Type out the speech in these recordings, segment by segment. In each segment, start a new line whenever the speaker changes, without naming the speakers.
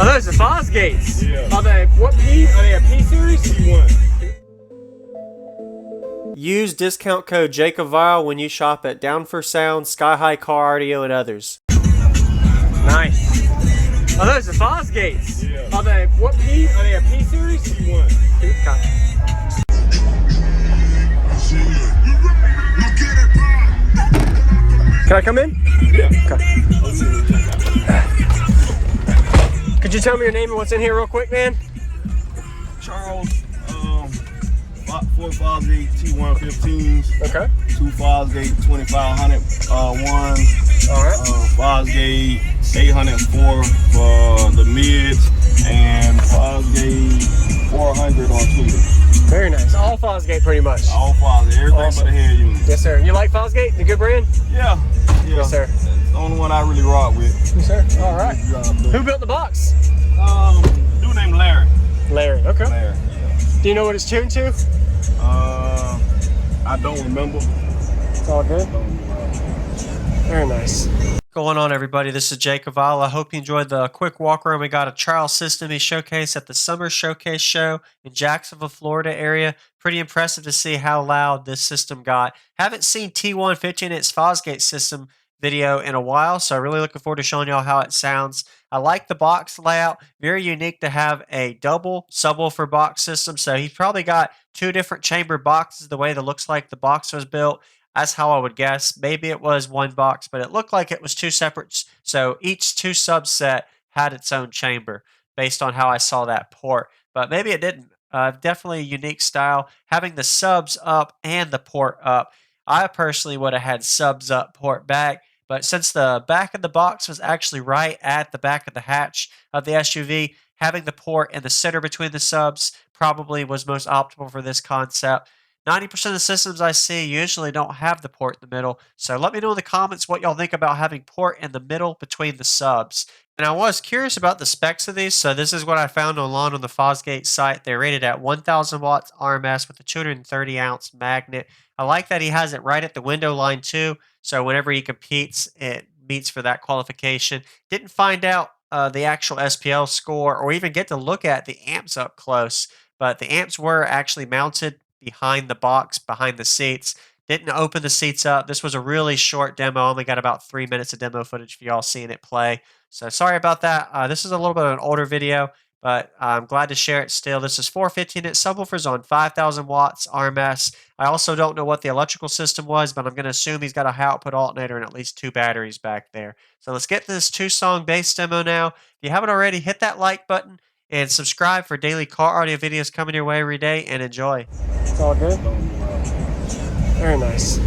Oh, those are Fosgates.
Yeah.
Are they what P? Are they a P series?
P1.
Use discount code JACOBVILE when you shop at Down for Sound, Sky High Car Audio, and others.
Nice. Oh, those are Fosgates.
Yeah.
Are they what P? Are they a P series?
P1.
Can I come in?
Yeah.
Okay. Could you tell me your name and what's in here real quick, man?
Charle, 4 Fosgate T115s.
Okay.
2 Fosgate 2500 ones.
All right.
Fosgate 804 for the mids, and Fosgate 400 on tweeters.
Very nice. All Fosgate pretty much.
All Fosgate, everything
Awesome.
but the head unit.
Yes, sir. You like Fosgate? A good brand?
Yeah.
Yes, sir.
It's the only one I really rock with.
Yes, sir. All right.
Who?
Who built the box?
Dude named Larry.
Larry. Okay.
Larry. Yeah.
Do you know what it's tuned to?
I don't remember.
It's all good. Very nice.
What's going on, everybody? This is Jake Cavallo. I hope you enjoyed the quick walk around. We got a Charle system he showcased at the Summer Showcase Show in Jacksonville, Florida area. Pretty impressive to see how loud this system got. Haven't seen T115 its Fosgate system video in a while, so I'm really looking forward to showing y'all how it sounds. I like the box layout. Very unique to have a double subwoofer box system. So he's probably got 2 different chamber boxes the way that looks like the box was built. That's how I would guess. Maybe it was 1 box, but it looked like it was 2 separate. So each 2 subset had its own chamber based on how I saw that port. But maybe it didn't. Definitely a unique style. Having the subs up and the port up. I personally would have had subs up, port back. But since the back of the box was actually right at the back of the hatch of the SUV, having the port in the center between the subs probably was most optimal for this concept. 90% of the systems I see usually don't have the port in the middle, so let me know in the comments what y'all think about having port in the middle between the subs. And I was curious about the specs of these, so this is what I found online on the Fosgate site. They're rated at 1000 watts RMS with a 230 ounce magnet. I like that he has it right at the window line too, so whenever he competes, it meets for that qualification. Didn't find out the actual SPL score or even get to look at the amps up close, but the amps were actually mounted behind the box, behind the seats. Didn't open the seats up. This was a really short demo. Only got about 3 minutes of demo footage for y'all seeing it play. So sorry about that. This is a little bit of an older video, but I'm glad to share it still. This is 415-inch subwoofers on 5,000 watts RMS. I also don't know what the electrical system was, but I'm going to assume he's got a high output alternator and at least 2 batteries back there. So let's get to this 2-song bass demo now. If you haven't already, hit that like button and subscribe for daily car audio videos coming your way every day, and enjoy.
It's all good. Very nice.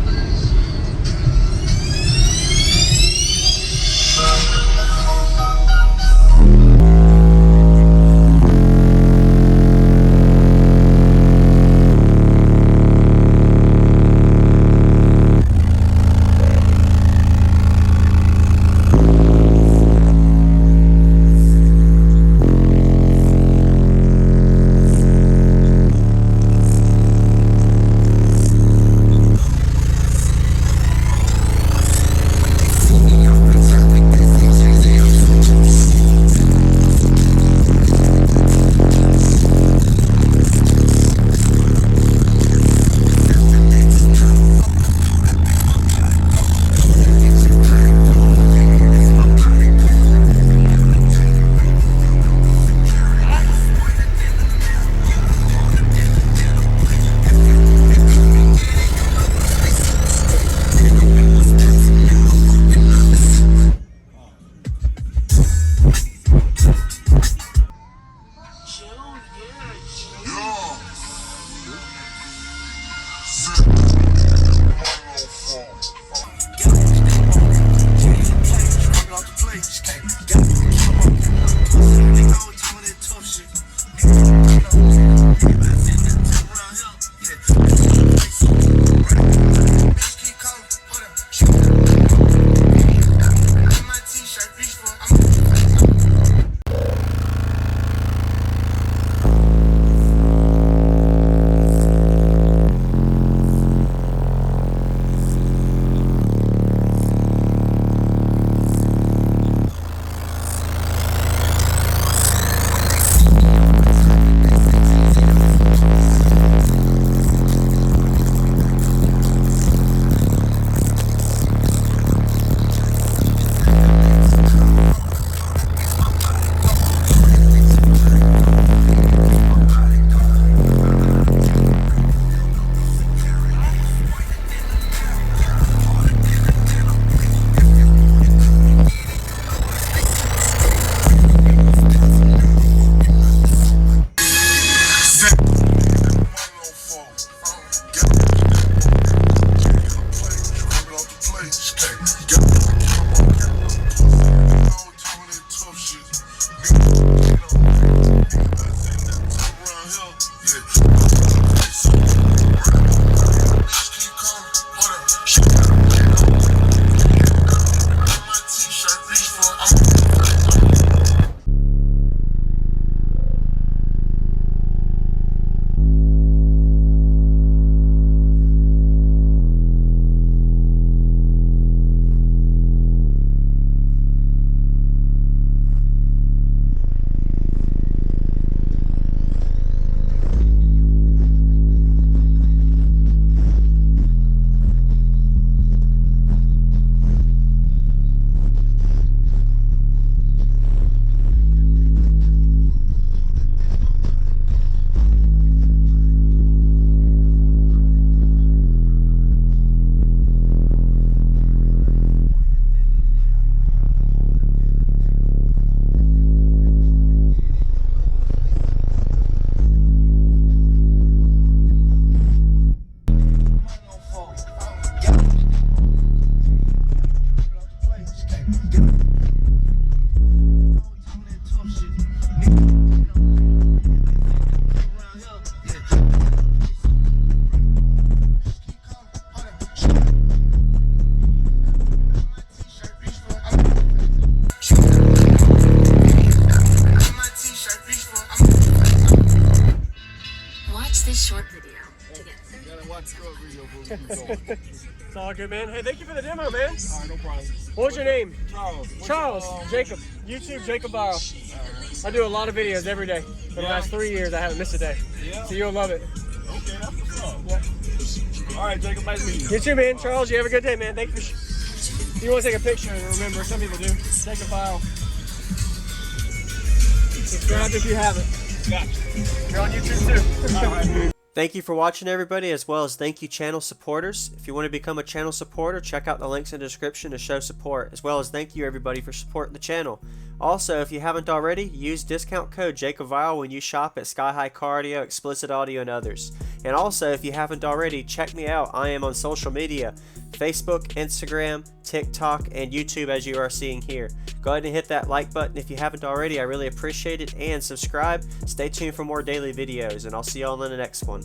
Watch this short video to get
It's all good, man. Hey, thank you for the demo, man.
All right, no problem.
What was your name?
Charles.
Charles. Jacob. YouTube Jacob Viral. I do a lot of videos every day. For the last 3 years, I haven't missed a day.
Yeah.
So you'll love it.
Okay, that's what's up. All right, Jacob, nice meeting you.
You too, man. Charles, you have a good day, man. Thank you for. You want to take a picture and remember, some people do. Take a file. Subscribe if you haven't.
Gotcha.
You're on YouTube too.
All right.
Thank you for watching, everybody, as well as thank you, channel supporters. If you want to become a channel supporter, check out the links in the description to show support, as well as thank you, everybody, for supporting the channel. Also, if you haven't already, use discount code JacobVile when you shop at Sky High Car Audio, Explicit Audio, and others. And also, if you haven't already, check me out. I am on social media, Facebook, Instagram, TikTok, and YouTube, as you are seeing here. Go ahead and hit that like button if you haven't already. I really appreciate it. And subscribe. Stay tuned for more daily videos, and I'll see y'all in the next one.